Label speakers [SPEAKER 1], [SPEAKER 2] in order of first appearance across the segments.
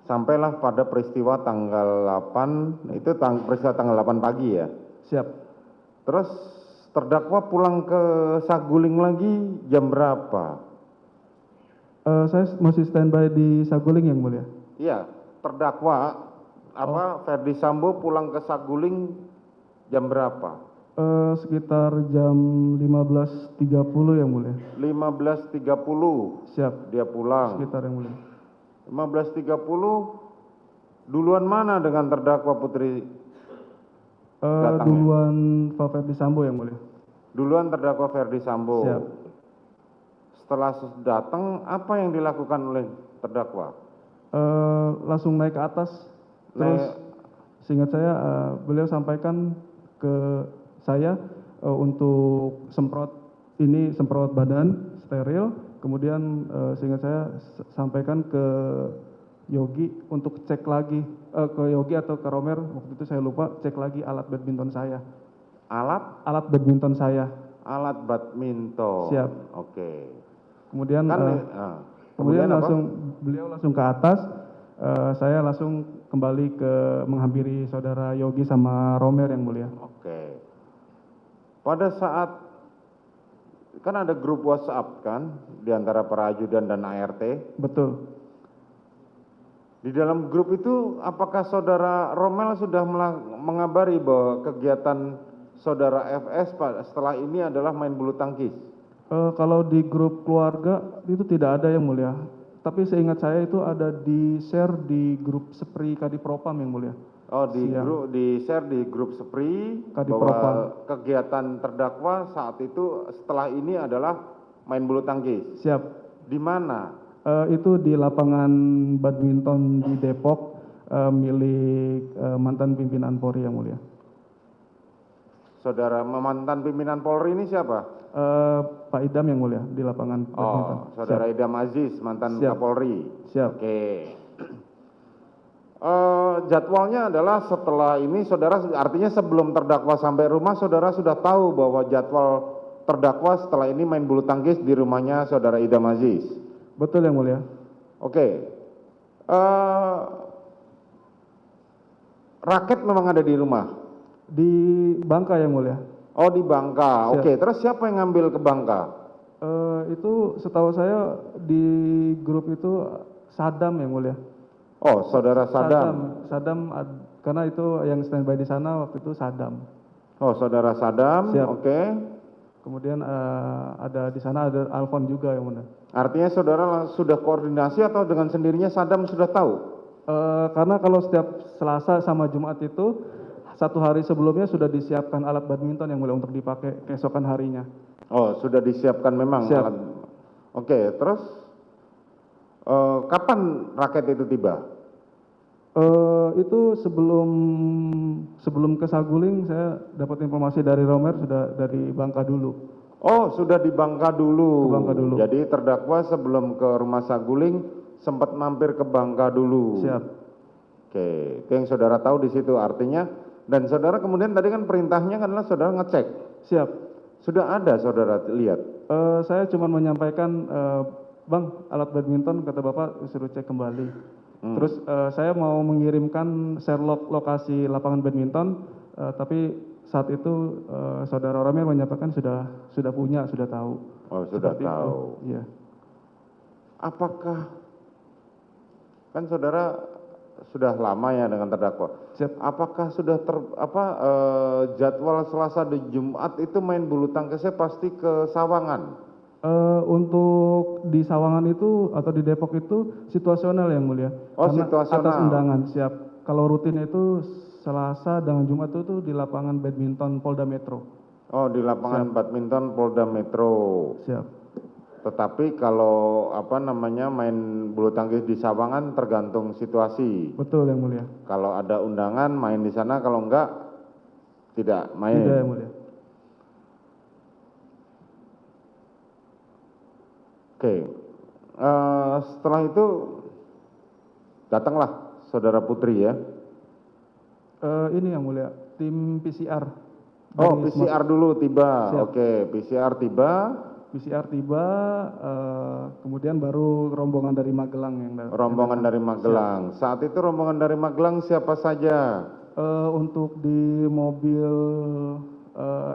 [SPEAKER 1] Sampailah pada peristiwa tanggal 8, itu peristiwa tanggal 8 pagi ya.
[SPEAKER 2] Siap.
[SPEAKER 1] Terus terdakwa pulang ke Saguling lagi jam berapa?
[SPEAKER 2] Saya masih standby di Saguling yang mulia.
[SPEAKER 1] Iya, terdakwa Ferdi Sambo pulang ke Saguling jam berapa?
[SPEAKER 2] Sekitar jam 15.30 yang mulia.
[SPEAKER 1] 15.30
[SPEAKER 2] Siap.
[SPEAKER 1] dia pulang.
[SPEAKER 2] Sekitar yang mulia.
[SPEAKER 1] 15.30 duluan mana dengan terdakwa Putri datangnya?
[SPEAKER 2] Duluan Pak Ferdi Sambo yang mulia.
[SPEAKER 1] Duluan terdakwa Ferdi Sambo.
[SPEAKER 2] Siap.
[SPEAKER 1] Setelah datang, apa yang dilakukan oleh terdakwa?
[SPEAKER 2] Langsung naik ke atas. Terus seingat saya beliau sampaikan ke saya untuk semprot badan steril. Kemudian seingat saya sampaikan ke Yogi untuk cek lagi ke Yogi atau ke Romer, waktu itu saya lupa, cek lagi alat badminton saya. Alat badminton saya.
[SPEAKER 1] Alat badminton.
[SPEAKER 2] Siap.
[SPEAKER 1] Oke.
[SPEAKER 2] Kemudian
[SPEAKER 1] kemudian
[SPEAKER 2] beliau langsung ke atas. Saya langsung kembali ke menghampiri saudara Yogi sama Romer yang mulia.
[SPEAKER 1] Oke. Pada saat kan ada grup WhatsApp kan di antara para ajudan dan ART.
[SPEAKER 2] Betul.
[SPEAKER 1] Di dalam grup itu apakah saudara Romel sudah mengabari bahwa kegiatan saudara FS setelah ini adalah main bulu tangkis?
[SPEAKER 2] Kalau di grup keluarga itu tidak ada yang mulia. Tapi seingat saya itu ada di share di grup Sepri Kadipropam yang mulia.
[SPEAKER 1] Oh, di share di grup Sepri
[SPEAKER 2] Kadipropam.
[SPEAKER 1] bahwa kegiatan terdakwa saat itu setelah ini adalah main bulu tangkis.
[SPEAKER 2] Siap.
[SPEAKER 1] Di mana?
[SPEAKER 2] Itu di lapangan badminton di Depok milik mantan pimpinan Polri yang mulia.
[SPEAKER 1] Saudara mantan pimpinan Polri ini siapa?
[SPEAKER 2] Pak Idam yang mulia di lapangan badminton.
[SPEAKER 1] Oh, saudara
[SPEAKER 2] Siap.
[SPEAKER 1] Idam Aziz, mantan
[SPEAKER 2] Siap.
[SPEAKER 1] Kapolri.
[SPEAKER 2] Siap.
[SPEAKER 1] Oke. Jadwalnya adalah setelah ini saudara, artinya sebelum terdakwa sampai rumah, saudara sudah tahu bahwa jadwal terdakwa setelah ini main bulu tangkis di rumahnya saudara Idam Aziz.
[SPEAKER 2] Betul yang mulia.
[SPEAKER 1] Oke. Raket memang ada di rumah?
[SPEAKER 2] Di Bangka yang mulia.
[SPEAKER 1] Oh, di Bangka.
[SPEAKER 2] Siap.
[SPEAKER 1] Oke, terus siapa yang ngambil ke Bangka?
[SPEAKER 2] Itu setahu saya di grup itu Sadam yang mulia.
[SPEAKER 1] Oh, saudara Sadam.
[SPEAKER 2] Karena itu yang standby di sana waktu itu Sadam.
[SPEAKER 1] Oh, saudara Sadam.
[SPEAKER 2] Siap.
[SPEAKER 1] Oke.
[SPEAKER 2] Kemudian ada di sana ada Alfon juga yang mulia.
[SPEAKER 1] Artinya saudara sudah koordinasi atau dengan sendirinya Sadam sudah tahu?
[SPEAKER 2] Karena kalau setiap Selasa sama Jumat itu satu hari sebelumnya sudah disiapkan alat badminton yang mulia untuk dipakai keesokan harinya.
[SPEAKER 1] Oh, sudah disiapkan memang.
[SPEAKER 2] Siap.
[SPEAKER 1] Alat. Oke, terus kapan raket itu tiba?
[SPEAKER 2] Itu sebelum ke Saguling saya dapat informasi dari Romer sudah dari Bangka dulu.
[SPEAKER 1] Oh, sudah di Bangka dulu.
[SPEAKER 2] Ke Bangka dulu.
[SPEAKER 1] Jadi terdakwa sebelum ke rumah Saguling sempat mampir ke Bangka dulu.
[SPEAKER 2] Siap.
[SPEAKER 1] Oke, itu yang saudara tahu di situ artinya. Dan saudara kemudian tadi kan perintahnya adalah saudara ngecek.
[SPEAKER 2] Siap.
[SPEAKER 1] Sudah ada saudara lihat?
[SPEAKER 2] Saya cuma menyampaikan, Bang, alat badminton kata Bapak suruh cek kembali. Terus saya mau mengirimkan share lokasi lapangan badminton, tapi saat itu saudara Romel menyampaikan sudah punya, sudah tahu.
[SPEAKER 1] Oh, sudah
[SPEAKER 2] Seperti
[SPEAKER 1] tahu.
[SPEAKER 2] Itu. Iya.
[SPEAKER 1] Apakah kan saudara sudah lama ya dengan terdakwa?
[SPEAKER 2] Siap.
[SPEAKER 1] Apakah sudah jadwal Selasa dan Jumat itu main bulu tangkisnya pasti ke Sawangan?
[SPEAKER 2] Untuk di Sawangan itu atau di Depok itu situasional yang mulia.
[SPEAKER 1] Oh,
[SPEAKER 2] Karena
[SPEAKER 1] situasional.
[SPEAKER 2] atas undangan, siap. Kalau rutin itu Selasa dengan Jumat itu di lapangan badminton Polda Metro.
[SPEAKER 1] Oh, di lapangan badminton Polda Metro.
[SPEAKER 2] Siap.
[SPEAKER 1] Tetapi kalau main bulu tangkis di Sawangan tergantung situasi.
[SPEAKER 2] Betul yang mulia.
[SPEAKER 1] Kalau ada undangan main di sana, kalau enggak tidak main.
[SPEAKER 2] Tidak yang mulia.
[SPEAKER 1] Oke. Setelah itu datanglah saudara Putri ya.
[SPEAKER 2] Ini yang mulia, tim PCR.
[SPEAKER 1] Oh, PCR dulu tiba.
[SPEAKER 2] Siap.
[SPEAKER 1] Oke, PCR tiba.
[SPEAKER 2] PCR tiba, kemudian baru rombongan dari Magelang yang
[SPEAKER 1] Rombongan dari Magelang. Saat itu rombongan dari Magelang siapa saja?
[SPEAKER 2] Untuk di mobil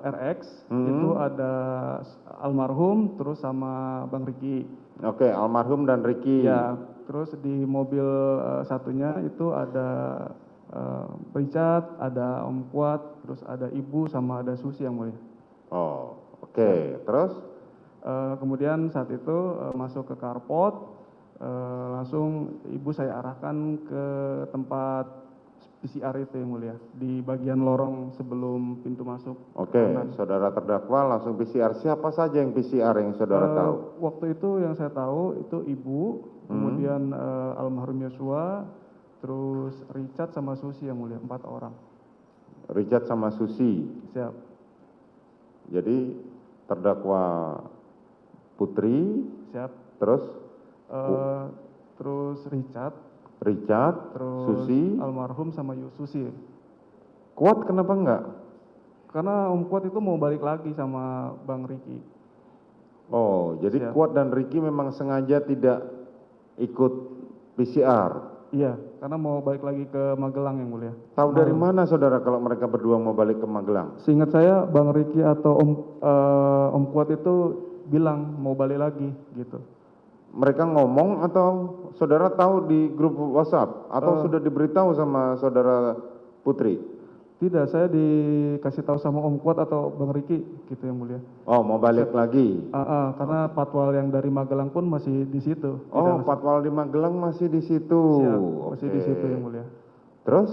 [SPEAKER 2] RX itu ada almarhum terus sama Bang Riki.
[SPEAKER 1] Oke, almarhum dan Riki.
[SPEAKER 2] Ya, terus di mobil satunya itu ada Richard, ada Om Kuat, terus ada Ibu sama ada Susi yang mulia.
[SPEAKER 1] Oh, oke. Terus?
[SPEAKER 2] Kemudian saat itu masuk ke carport, langsung Ibu saya arahkan ke tempat PCR itu yang mulia, di bagian lorong sebelum pintu masuk.
[SPEAKER 1] Oke, saudara terdakwa langsung PCR. Siapa saja yang PCR yang saudara tahu?
[SPEAKER 2] Waktu itu yang saya tahu itu Ibu, kemudian almarhum Yosua, terus Richard sama Susi yang mulia, 4 orang.
[SPEAKER 1] Richard sama Susi.
[SPEAKER 2] Siap.
[SPEAKER 1] Jadi terdakwa Putri.
[SPEAKER 2] Siap.
[SPEAKER 1] Terus?
[SPEAKER 2] Terus
[SPEAKER 1] Richard,
[SPEAKER 2] terus
[SPEAKER 1] Susi.
[SPEAKER 2] almarhum sama Susi.
[SPEAKER 1] Kuat kenapa enggak?
[SPEAKER 2] Karena Om Kuat itu mau balik lagi sama Bang Riki.
[SPEAKER 1] Oh, jadi Kuat dan Riki memang sengaja tidak ikut PCR.
[SPEAKER 2] Iya, karena mau balik lagi ke Magelang yang mulia.
[SPEAKER 1] Tahu dari mana saudara kalau mereka berdua mau balik ke Magelang?
[SPEAKER 2] Seingat saya Bang Riki atau Om Kuat itu bilang mau balik lagi gitu.
[SPEAKER 1] Mereka ngomong atau saudara tahu di grup WhatsApp atau sudah diberitahu sama saudara Putri?
[SPEAKER 2] Tidak, saya dikasih tahu sama Om Kuat atau Bang Riki gitu yang mulia.
[SPEAKER 1] Oh, mau balik lagi?
[SPEAKER 2] Karena patwal yang dari Magelang pun masih di situ.
[SPEAKER 1] Oh, patwal di Magelang masih di situ.
[SPEAKER 2] Siap, masih di situ yang mulia.
[SPEAKER 1] Terus?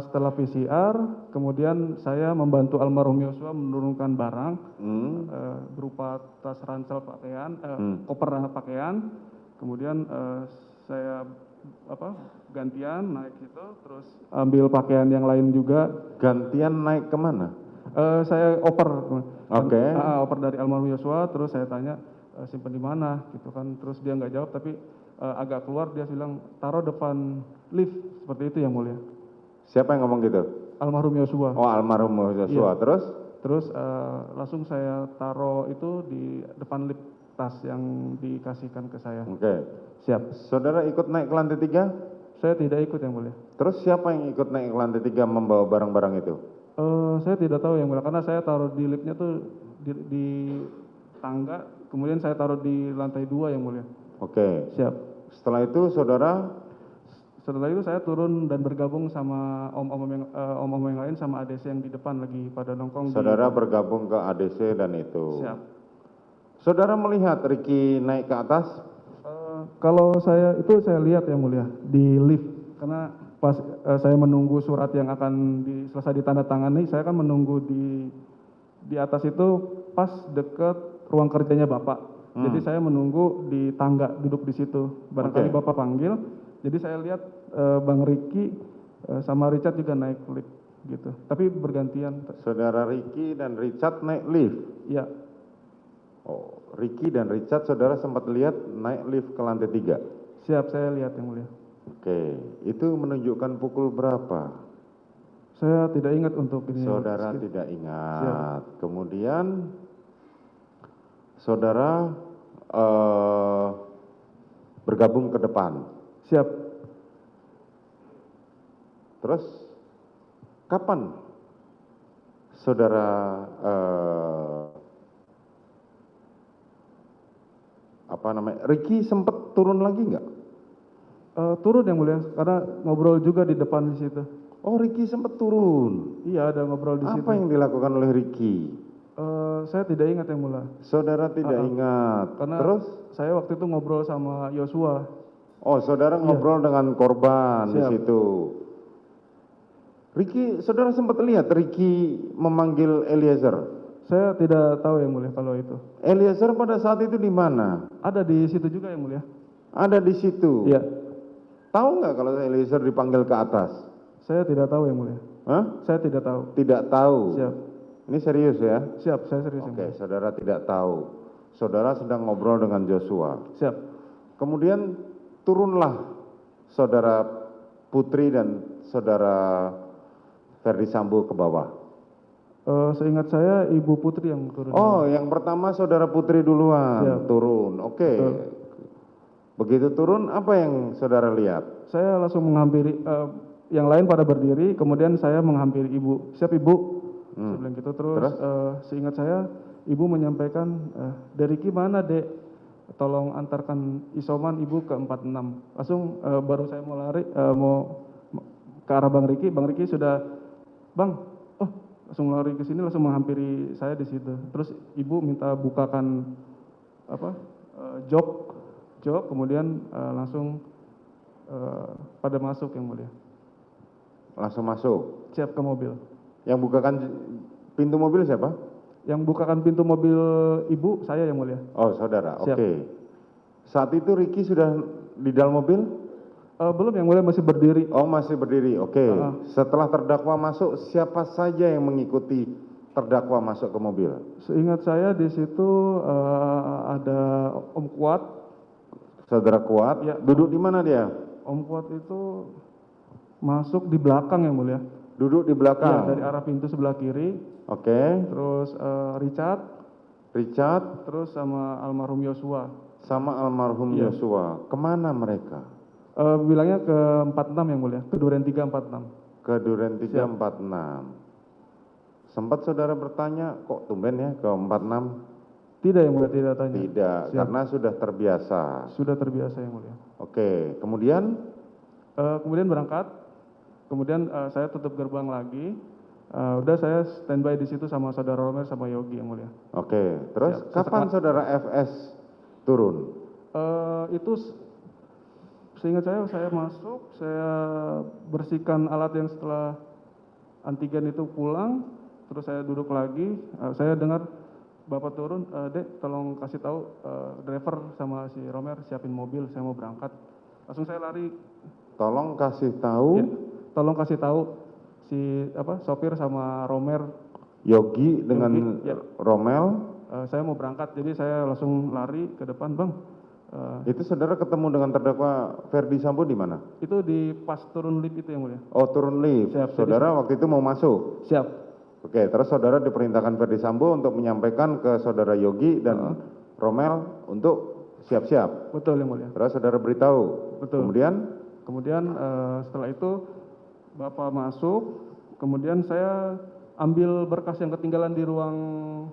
[SPEAKER 2] Setelah PCR, kemudian saya membantu almarhum Yosua menurunkan barang berupa tas ransel pakaian, koper pakaian. Kemudian saya gantian naik itu, terus ambil pakaian yang lain juga.
[SPEAKER 1] Gantian naik kemana?
[SPEAKER 2] Saya oper.
[SPEAKER 1] Oke.
[SPEAKER 2] Oper dari almarhum Yosua, terus saya tanya simpen di mana, gitu kan. Terus dia nggak jawab, tapi agak keluar dia bilang taruh depan lift, seperti itu yang mulia.
[SPEAKER 1] Siapa yang ngomong gitu?
[SPEAKER 2] Almarhum Yosua.
[SPEAKER 1] Oh, almarhum Yosua.
[SPEAKER 2] Iya.
[SPEAKER 1] Terus?
[SPEAKER 2] Terus langsung saya taruh itu di depan lift tas yang dikasihkan ke saya.
[SPEAKER 1] Oke.
[SPEAKER 2] Siap.
[SPEAKER 1] Saudara ikut naik ke lantai 3?
[SPEAKER 2] Saya tidak ikut yang mulia.
[SPEAKER 1] Terus siapa yang ikut naik ke lantai 3 membawa barang-barang itu?
[SPEAKER 2] Saya tidak tahu yang mulia, karena saya taruh di liftnya tuh di tangga, kemudian saya taruh di lantai 2 yang mulia.
[SPEAKER 1] Oke.
[SPEAKER 2] Siap.
[SPEAKER 1] Setelah itu
[SPEAKER 2] Setelah itu saya turun dan bergabung sama om-om yang lain sama ADC yang di depan lagi pada nongkrong.
[SPEAKER 1] Saudara bergabung ke ADC dan itu.
[SPEAKER 2] Siap.
[SPEAKER 1] Saudara melihat Riki naik ke atas?
[SPEAKER 2] Kalau saya lihat yang mulia di lift, karena pas saya menunggu surat yang akan selesai ditandatangani, saya kan menunggu di atas itu pas deket ruang kerjanya Bapak. Jadi saya menunggu di tangga, duduk di situ. Barangkali Bapak panggil. Jadi saya lihat Bang Riki sama Richard juga naik lift gitu. Tapi bergantian.
[SPEAKER 1] Saudara Riki dan Richard naik lift?
[SPEAKER 2] Iya.
[SPEAKER 1] Oh, Riki dan Richard saudara sempat lihat naik lift ke lantai 3?
[SPEAKER 2] Siap, saya lihat yang mulia.
[SPEAKER 1] Oke, itu menunjukkan pukul berapa?
[SPEAKER 2] Saya tidak ingat untuk ini.
[SPEAKER 1] Saudara tidak ingat. Siap. Kemudian saudara bergabung ke depan?
[SPEAKER 2] Siap.
[SPEAKER 1] Terus kapan saudara Riki sempat turun lagi nggak?
[SPEAKER 2] Turun yang mulia, karena ngobrol juga di depan di situ.
[SPEAKER 1] Oh, Riki sempat turun.
[SPEAKER 2] Iya, ada ngobrol di situ.
[SPEAKER 1] Apa yang dilakukan oleh Riki?
[SPEAKER 2] Saya tidak ingat yang mulia.
[SPEAKER 1] Saudara tidak ingat.
[SPEAKER 2] Karena
[SPEAKER 1] terus
[SPEAKER 2] saya waktu itu ngobrol sama Yosua.
[SPEAKER 1] Oh, saudara ngobrol dengan korban di situ. Riki, saudara sempat lihat Riki memanggil Eliezer?
[SPEAKER 2] Saya tidak tahu yang mulia kalau itu.
[SPEAKER 1] Eliezer pada saat itu di mana?
[SPEAKER 2] Ada di situ juga yang mulia.
[SPEAKER 1] Ada di situ?
[SPEAKER 2] Iya.
[SPEAKER 1] Tahu nggak kalau Eliezer dipanggil ke atas?
[SPEAKER 2] Saya tidak tahu yang mulia.
[SPEAKER 1] Hah?
[SPEAKER 2] Saya tidak tahu.
[SPEAKER 1] Tidak tahu?
[SPEAKER 2] Siap.
[SPEAKER 1] Ini serius ya?
[SPEAKER 2] Siap, saya serius.
[SPEAKER 1] Oke, saudara tidak tahu. Saudara sedang ngobrol dengan Joshua.
[SPEAKER 2] Siap.
[SPEAKER 1] Kemudian turunlah saudara Putri dan saudara Ferdi Sambo ke bawah.
[SPEAKER 2] Seingat saya Ibu Putri yang turun.
[SPEAKER 1] Oh, yang pertama saudara Putri duluan
[SPEAKER 2] Siap.
[SPEAKER 1] turun. Oke.
[SPEAKER 2] Betul.
[SPEAKER 1] Begitu turun, apa yang saudara lihat?
[SPEAKER 2] Saya langsung menghampiri, yang lain pada berdiri, kemudian saya menghampiri Ibu. Siap Ibu? Saya bilang gitu. Terus, seingat saya Ibu menyampaikan, "Deriki mana Dek? Tolong antarkan isoman Ibu ke 46." Langsung baru saya mau lari, mau ke arah Bang Riki sudah, "Bang, oh," langsung lari ke sini, langsung menghampiri saya di situ. Terus Ibu minta bukakan apa, jok, kemudian langsung pada masuk yang mulia.
[SPEAKER 1] Langsung masuk.
[SPEAKER 2] Siap ke mobil.
[SPEAKER 1] Yang bukakan pintu mobil siapa?
[SPEAKER 2] Yang bukakan pintu mobil Ibu, saya yang mulia.
[SPEAKER 1] Oh, saudara.
[SPEAKER 2] Siap.
[SPEAKER 1] Oke. Saat itu Ricky sudah di dalam mobil?
[SPEAKER 2] Belum yang mulia, masih berdiri.
[SPEAKER 1] Oh, masih berdiri. Oke. Setelah terdakwa masuk, siapa saja yang mengikuti terdakwa masuk ke mobil?
[SPEAKER 2] Seingat saya di situ ada Om Kuat.
[SPEAKER 1] Saudara Kuat.
[SPEAKER 2] Ya.
[SPEAKER 1] Duduk di mana dia?
[SPEAKER 2] Om Kuat itu masuk di belakang yang mulia.
[SPEAKER 1] Duduk di belakang.
[SPEAKER 2] Ya, dari arah pintu sebelah kiri.
[SPEAKER 1] Oke.
[SPEAKER 2] Terus
[SPEAKER 1] Richard.
[SPEAKER 2] Terus sama almarhum Yosua.
[SPEAKER 1] Sama almarhum
[SPEAKER 2] Iya.
[SPEAKER 1] Yosua. Kemana mereka?
[SPEAKER 2] Bilangnya ke 46 yang mulia, ke Duren 346.
[SPEAKER 1] Ke Duren 346. Sempat saudara bertanya, kok tumben ya ke 46?
[SPEAKER 2] Tidak yang mulia, tidak tanya.
[SPEAKER 1] Tidak,
[SPEAKER 2] Siap.
[SPEAKER 1] karena sudah terbiasa.
[SPEAKER 2] Sudah terbiasa yang mulia.
[SPEAKER 1] Oke, kemudian?
[SPEAKER 2] Kemudian berangkat, kemudian saya tutup gerbang lagi. Udah saya standby di situ sama saudara Romer sama Yogi yang mulia.
[SPEAKER 1] Oke, terus
[SPEAKER 2] Siap.
[SPEAKER 1] kapan saudara FS turun?
[SPEAKER 2] Itu seingat saya masuk, saya bersihkan alat yang setelah antigen itu pulang, terus saya duduk lagi, saya dengar Bapak turun, "Dek, tolong kasih tahu driver sama si Romer siapin mobil, saya mau berangkat." Langsung saya lari.
[SPEAKER 1] Tolong kasih tahu.
[SPEAKER 2] Ya, tolong kasih tahu si sopir sama Romer.
[SPEAKER 1] Yogi dengan
[SPEAKER 2] Yogi, ya.
[SPEAKER 1] Romel.
[SPEAKER 2] Saya mau berangkat, jadi saya langsung lari ke depan, "Bang."
[SPEAKER 1] Itu saudara ketemu dengan terdakwa Ferdi Sambo di mana?
[SPEAKER 2] Itu di pas turun lift itu yang mulia.
[SPEAKER 1] Oh, turun lift.
[SPEAKER 2] Siap,
[SPEAKER 1] Saudara waktu itu mau masuk.
[SPEAKER 2] Siap.
[SPEAKER 1] Oke, terus saudara diperintahkan Ferdi Sambo untuk menyampaikan ke saudara Yogi dan Romel untuk siap-siap.
[SPEAKER 2] Betul yang mulia.
[SPEAKER 1] Terus saudara beritahu.
[SPEAKER 2] Betul.
[SPEAKER 1] Kemudian
[SPEAKER 2] Setelah itu Bapak masuk, kemudian saya ambil berkas yang ketinggalan di ruang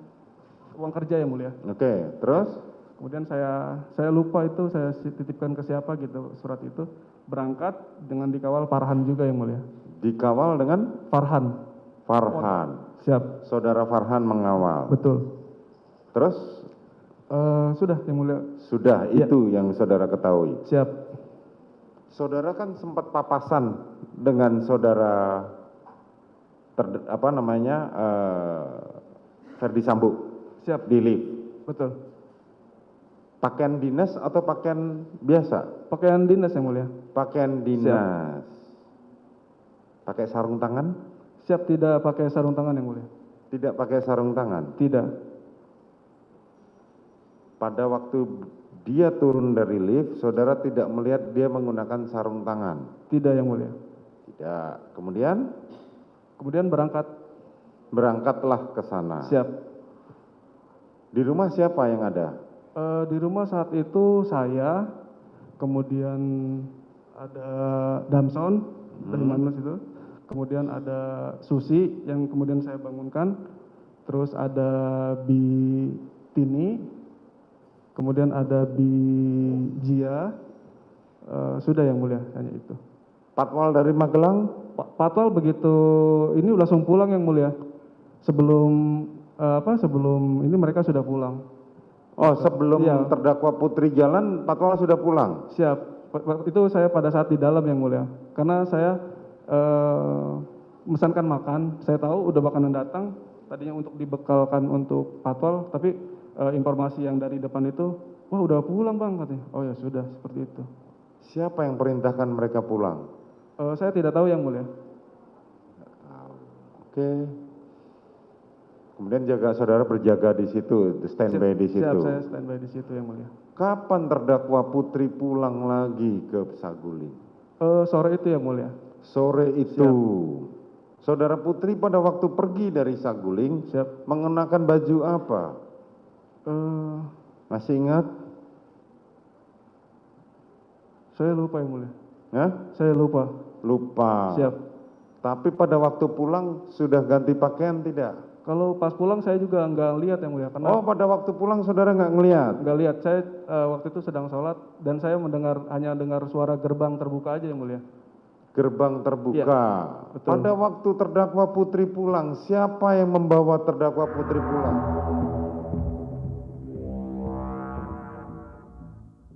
[SPEAKER 2] kerja yang mulia.
[SPEAKER 1] Oke, terus?
[SPEAKER 2] Kemudian saya lupa itu saya titipkan ke siapa gitu surat itu. Berangkat dengan dikawal Farhan juga yang mulia.
[SPEAKER 1] Dikawal dengan?
[SPEAKER 2] Farhan. Siap.
[SPEAKER 1] Saudara Farhan mengawal.
[SPEAKER 2] Betul.
[SPEAKER 1] Terus?
[SPEAKER 2] Sudah yang mulia.
[SPEAKER 1] Sudah, itu yang saudara ketahui.
[SPEAKER 2] Siap.
[SPEAKER 1] Saudara kan sempat papasan dengan saudara Ferdi Sambo.
[SPEAKER 2] Siap.
[SPEAKER 1] Di lift.
[SPEAKER 2] Betul.
[SPEAKER 1] Pakaian dinas atau pakaian biasa?
[SPEAKER 2] Pakaian dinas yang mulia.
[SPEAKER 1] Pakaian dinas. Pakai sarung tangan?
[SPEAKER 2] Siap, tidak pakai sarung tangan yang mulia.
[SPEAKER 1] Tidak pakai sarung tangan?
[SPEAKER 2] Tidak.
[SPEAKER 1] Pada waktu dia turun dari lift, saudara tidak melihat dia menggunakan sarung tangan?
[SPEAKER 2] Tidak yang mulia.
[SPEAKER 1] Tidak. Kemudian?
[SPEAKER 2] Kemudian berangkat.
[SPEAKER 1] Berangkatlah ke sana.
[SPEAKER 2] Siap.
[SPEAKER 1] Di rumah siapa yang ada?
[SPEAKER 2] Di rumah saat itu saya, kemudian ada Damson dari Manus itu, kemudian ada Susi yang kemudian saya bangunkan, terus ada Bi Tini, kemudian ada Bi Jia, sudah yang mulia hanya itu.
[SPEAKER 1] Patwal dari Magelang?
[SPEAKER 2] Patwal begitu ini langsung pulang yang mulia. Sebelum ini mereka sudah pulang.
[SPEAKER 1] Oh, sebelum terdakwa Putri jalan, Patwal sudah pulang?
[SPEAKER 2] Siap. Itu saya pada saat di dalam yang mulia. Karena saya memesankan makan, saya tahu udah makanan datang, tadinya untuk dibekalkan untuk Patwal, tapi informasi yang dari depan itu, "Wah udah pulang Bang," katanya. Oh ya sudah, seperti itu.
[SPEAKER 1] Siapa yang perintahkan mereka pulang?
[SPEAKER 2] Saya tidak tahu yang mulia.
[SPEAKER 1] Oke. Kemudian saudara berjaga di situ, standby di situ.
[SPEAKER 2] Siap, saya standby di situ yang mulia.
[SPEAKER 1] Kapan terdakwa Putri pulang lagi ke Saguling?
[SPEAKER 2] Sore itu yang mulia.
[SPEAKER 1] Sore itu. Saudara Putri pada waktu pergi dari Saguling
[SPEAKER 2] Siap.
[SPEAKER 1] mengenakan baju apa? Masih ingat?
[SPEAKER 2] Saya lupa yang mulia.
[SPEAKER 1] Hah?
[SPEAKER 2] Saya lupa.
[SPEAKER 1] Lupa.
[SPEAKER 2] Siap.
[SPEAKER 1] Tapi pada waktu pulang sudah ganti pakaian tidak?
[SPEAKER 2] Kalau pas pulang saya juga nggak lihat yang mulia. Karena
[SPEAKER 1] Oh, pada waktu pulang saudara nggak ngelihat?
[SPEAKER 2] nggak lihat. Saya waktu itu sedang sholat dan saya hanya dengar suara gerbang terbuka aja yang mulia.
[SPEAKER 1] Gerbang terbuka.
[SPEAKER 2] Iya, betul.
[SPEAKER 1] Pada waktu terdakwa Putri pulang, siapa yang membawa terdakwa Putri pulang?